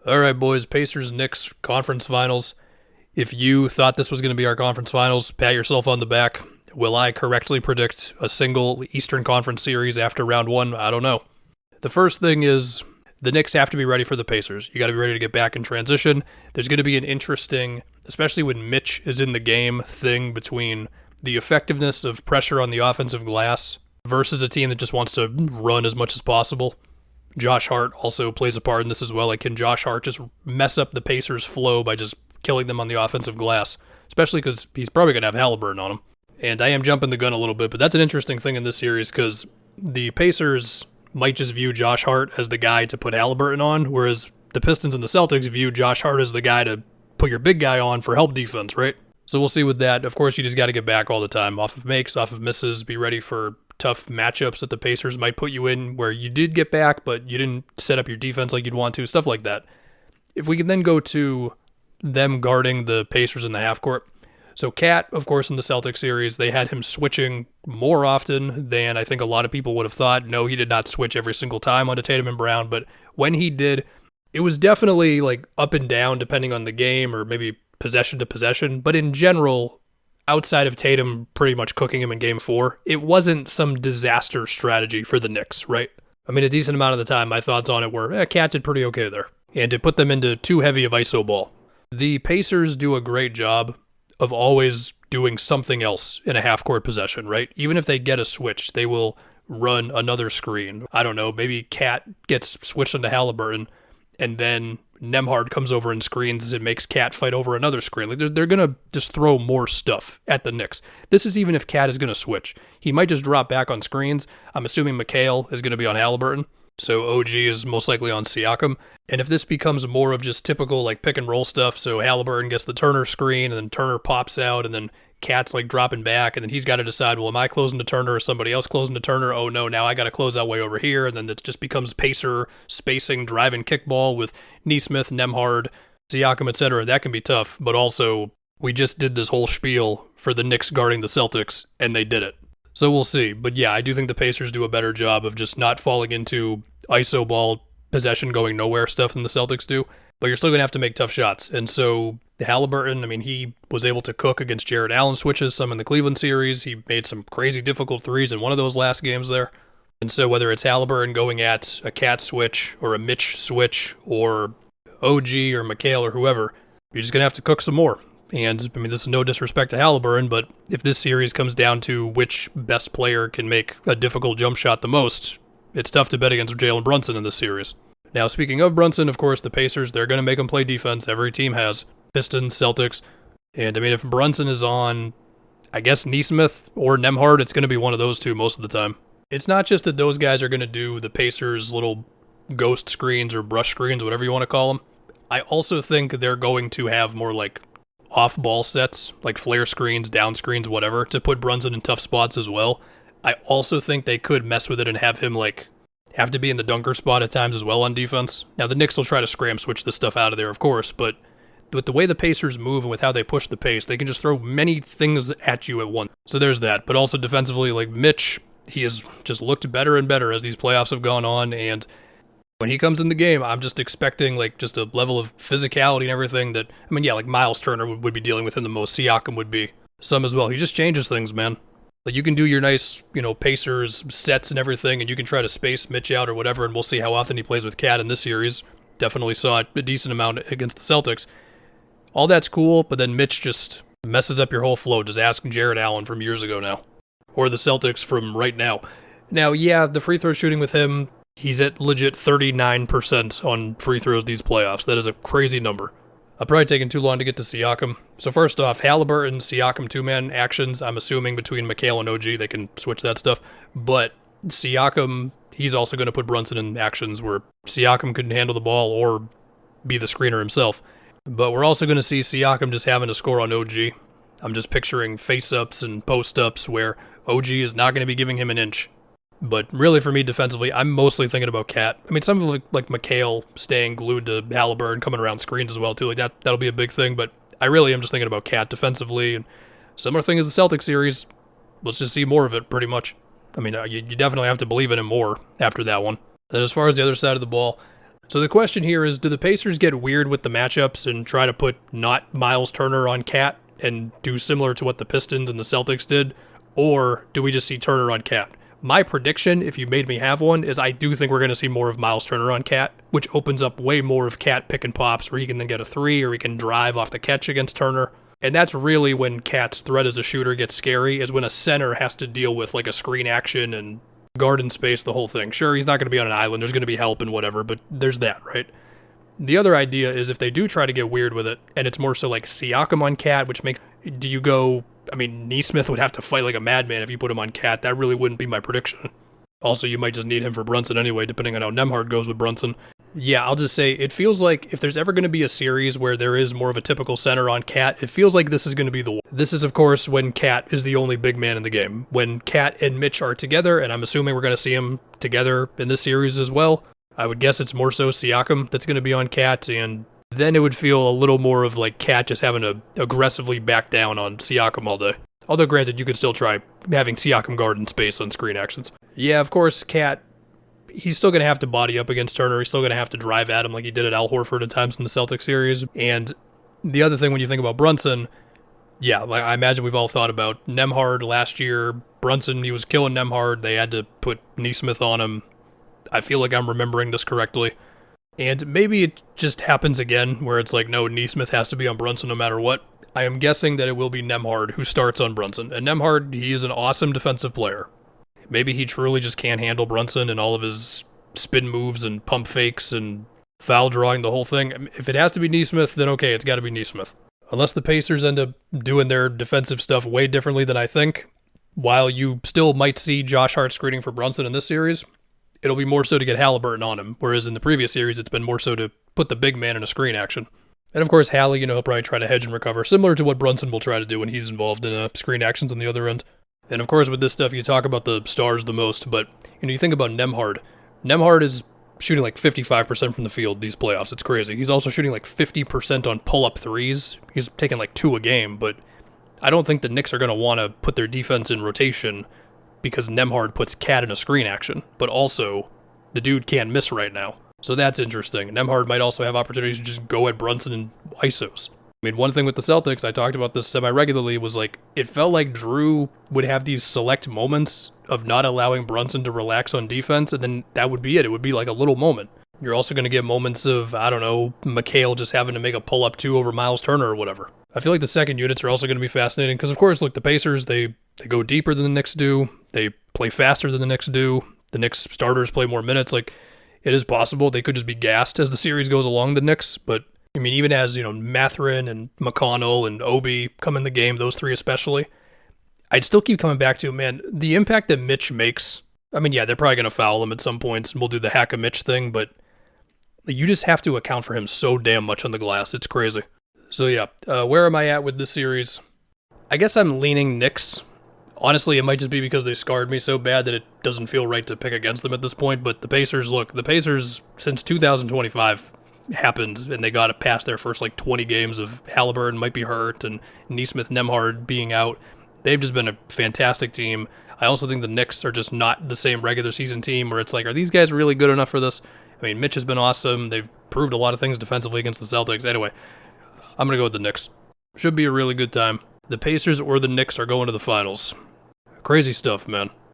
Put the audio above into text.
All right, boys, Pacers-Knicks conference finals. If you thought this was going to be our conference finals, pat yourself on the back. Will I correctly predict a single Eastern Conference series after round one? I don't know. The first thing is the Knicks have to be ready for the Pacers. You got to be ready to get back in transition. There's going to be an interesting, especially when Mitch is in the game, thing between the effectiveness of pressure on the offensive glass versus a team that just wants to run as much as possible. Josh Hart also plays a part in this as well. Like, can Josh Hart just mess up the Pacers' flow by just killing them on the offensive glass? Especially because he's probably going to have Halliburton on him. And I am jumping the gun a little bit, but that's an interesting thing in this series because the Pacers might just view Josh Hart as the guy to put Halliburton on, whereas the Pistons and the Celtics view Josh Hart as the guy to put your big guy on for help defense, right? So we'll see with that. Of course, you just got to get back all the time. Off of makes, off of misses, be ready for tough matchups that the Pacers might put you in where you did get back, but you didn't set up your defense like you'd want to, stuff like that. If we can then go to them guarding the Pacers in the half court. So Cat, of course, in the Celtics series, they had him switching more often than I think a lot of people would have thought. No, he did not switch every single time onto Tatum and Brown, but when he did, it was definitely like up and down depending on the game or maybe possession to possession. But in general, outside of Tatum pretty much cooking him in game 4, it wasn't some disaster strategy for the Knicks, right? I mean, a decent amount of the time, my thoughts on it were, Cat did pretty okay there. And it put them into too heavy of ISO ball. The Pacers do a great job of always doing something else in a half-court possession, right? Even if they get a switch, they will run another screen. I don't know, maybe Cat gets switched into Halliburton, and then Nembhard comes over and screens and makes Cat fight over another screen. Like they're going to just throw more stuff at the Knicks. This is even if Cat is going to switch. He might just drop back on screens. I'm assuming McHale is going to be on Halliburton, so OG is most likely on Siakam. And if this becomes more of just typical like pick and roll stuff, so Halliburton gets the Turner screen and then Turner pops out and then Cat's like dropping back and then he's got to decide, well, am I closing to Turner or somebody else closing to Turner? Oh no, now I got to close out way over here. And then it just becomes Pacer spacing, driving kickball with Nesmith, Nembhard, Siakam, etc. That can be tough, but also we just did this whole spiel for the Knicks guarding the Celtics and they did it. So we'll see. But yeah, I do think the Pacers do a better job of just not falling into ISO ball, possession going nowhere stuff than the Celtics do. But you're still going to have to make tough shots. And so Halliburton, I mean, he was able to cook against Jarrett Allen switches, some in the Cleveland series. He made some crazy difficult threes in one of those last games there. And so whether it's Halliburton going at a Cat switch or a Mitch switch or OG or McHale or whoever, you're just going to have to cook some more. And, I mean, this is no disrespect to Halliburton, but if this series comes down to which best player can make a difficult jump shot the most, it's tough to bet against Jalen Brunson in this series. Now, speaking of Brunson, of course, the Pacers, they're going to make him play defense. Every team has. Pistons, Celtics. And, I mean, if Brunson is on, I guess, Nesmith or Nembhard, it's going to be one of those two most of the time. It's not just that those guys are going to do the Pacers' little ghost screens or brush screens, whatever you want to call them. I also think they're going to have more, like, off-ball sets, like flare screens, down screens, whatever, to put Brunson in tough spots as well. I also think they could mess with it and have him, like, have to be in the dunker spot at times as well on defense. Now, the Knicks will try to scram switch this stuff out of there, of course, but with the way the Pacers move and with how they push the pace, they can just throw many things at you at once. So there's that. But also defensively, like Mitch, he has just looked better and better as these playoffs have gone on, and when he comes in the game, I'm just expecting like just a level of physicality and everything that, I mean, yeah, like Miles Turner would be dealing with him the most. Siakam would be some as well. He just changes things, man. Like you can do your nice, Pacers sets and everything, and you can try to space Mitch out or whatever, and we'll see how often he plays with Cat in this series. Definitely saw it a decent amount against the Celtics. All that's cool, but then Mitch just messes up your whole flow. Just ask Jarrett Allen from years ago now. Or the Celtics from right now. Now, yeah, the free throw shooting with him, he's at legit 39% on free throws these playoffs. That is a crazy number. I'm probably taking too long to get to Siakam. So first off, Halliburton, Siakam two-man actions, I'm assuming between McHale and OG, they can switch that stuff. But Siakam, he's also going to put Brunson in actions where Siakam could handle the ball or be the screener himself. But we're also going to see Siakam just having to score on OG. I'm just picturing face-ups and post-ups where OG is not going to be giving him an inch. But really for me defensively, I'm mostly thinking about Cat. I mean, some of like McHale staying glued to Halliburton, coming around screens as well too. Like that'll be a big thing. But I really am just thinking about Cat defensively. And similar thing as the Celtics series. Let's just see more of it pretty much. I mean, you definitely have to believe in him more after that one. And as far as the other side of the ball, So the question here is, do the Pacers get weird with the matchups and try to put not Miles Turner on Cat and do similar to what the Pistons and the Celtics did? Or do we just see Turner on Cat? My prediction, if you made me have one, is I do think we're going to see more of Miles Turner on Cat, which opens up way more of Cat pick and pops where he can then get a three or he can drive off the catch against Turner. And that's really when Cat's threat as a shooter gets scary, is when a center has to deal with like a screen action and guard in space, the whole thing. Sure, he's not going to be on an island, there's going to be help and whatever, but there's that, right? The other idea is if they do try to get weird with it, and it's more so like Siakam on Cat, which makes, do you go, I mean, Nesmith would have to fight like a madman if you put him on Cat. That really wouldn't be my prediction. Also, you might just need him for Brunson anyway, depending on how Nembhard goes with Brunson. Yeah, I'll just say, it feels like if there's ever going to be a series where there is more of a typical center on Cat, it feels like this is going to be the one. This is, of course, when Cat is the only big man in the game. When Cat and Mitch are together, and I'm assuming we're going to see them together in this series as well, I would guess it's more so Siakam that's going to be on Cat, and then it would feel a little more of like Cat just having to aggressively back down on Siakam all day. Although, granted, you could still try having Siakam guard in space on screen actions. Yeah, of course, Cat, he's still going to have to body up against Turner. He's still going to have to drive at him like he did at Al Horford at times in the Celtics series. And the other thing when you think about Brunson, yeah, like I imagine we've all thought about Nembhard last year. Brunson, he was killing Nembhard. They had to put Nesmith on him. I feel like I'm remembering this correctly. And maybe it just happens again where it's like, no, Nesmith has to be on Brunson no matter what. I am guessing that it will be Nembhard who starts on Brunson. And Nembhard, he is an awesome defensive player. Maybe he truly just can't handle Brunson and all of his spin moves and pump fakes and foul drawing, the whole thing. If it has to be Nesmith, then okay, it's got to be Nesmith. Unless the Pacers end up doing their defensive stuff way differently than I think, while you still might see Josh Hart screening for Brunson in this series, it'll be more so to get Halliburton on him, whereas in the previous series, it's been more so to put the big man in a screen action. And of course, Hallie, he'll probably try to hedge and recover, similar to what Brunson will try to do when he's involved in screen actions on the other end. And of course, with this stuff, you talk about the stars the most, but you think about Nembhard. Nembhard is shooting like 55% from the field these playoffs. It's crazy. He's also shooting like 50% on pull-up threes. He's taking like 2 a game, but I don't think the Knicks are going to want to put their defense in rotation because Nembhard puts Cat in a screen action, but also the dude can't miss right now. So that's interesting. Nembhard might also have opportunities to just go at Brunson and ISOs. I mean, one thing with the Celtics, I talked about this semi-regularly, was like, it felt like Drew would have these select moments of not allowing Brunson to relax on defense, and then that would be it. It would be like a little moment. You're also going to get moments of, I don't know, McHale just having to make a pull-up 2 over Miles Turner or whatever. I feel like the second units are also going to be fascinating, because of course, look, the Pacers, they go deeper than the Knicks do. They play faster than the Knicks do. The Knicks starters play more minutes. Like, it is possible they could just be gassed as the series goes along, the Knicks, but I mean, even as, Mathurin and McConnell and Obi come in the game, those 3 especially, I'd still keep coming back to, man, the impact that Mitch makes. I mean, yeah, they're probably going to foul him at some points, and we'll do the hack of Mitch thing, but you just have to account for him so damn much on the glass. It's crazy. So yeah, where am I at with this series? I guess I'm leaning Knicks. Honestly, it might just be because they scarred me so bad that it doesn't feel right to pick against them at this point, but the Pacers, since 2025 happened and they got it past their first 20 games of Halliburton might be hurt and Nesmith Nembhard being out, they've just been a fantastic team. I also think the Knicks are just not the same regular season team where it's like, are these guys really good enough for this? I mean, Mitch has been awesome. They've proved a lot of things defensively against the Celtics. Anyway, I'm going to go with the Knicks. Should be a really good time. The Pacers or the Knicks are going to the finals. Crazy stuff, man.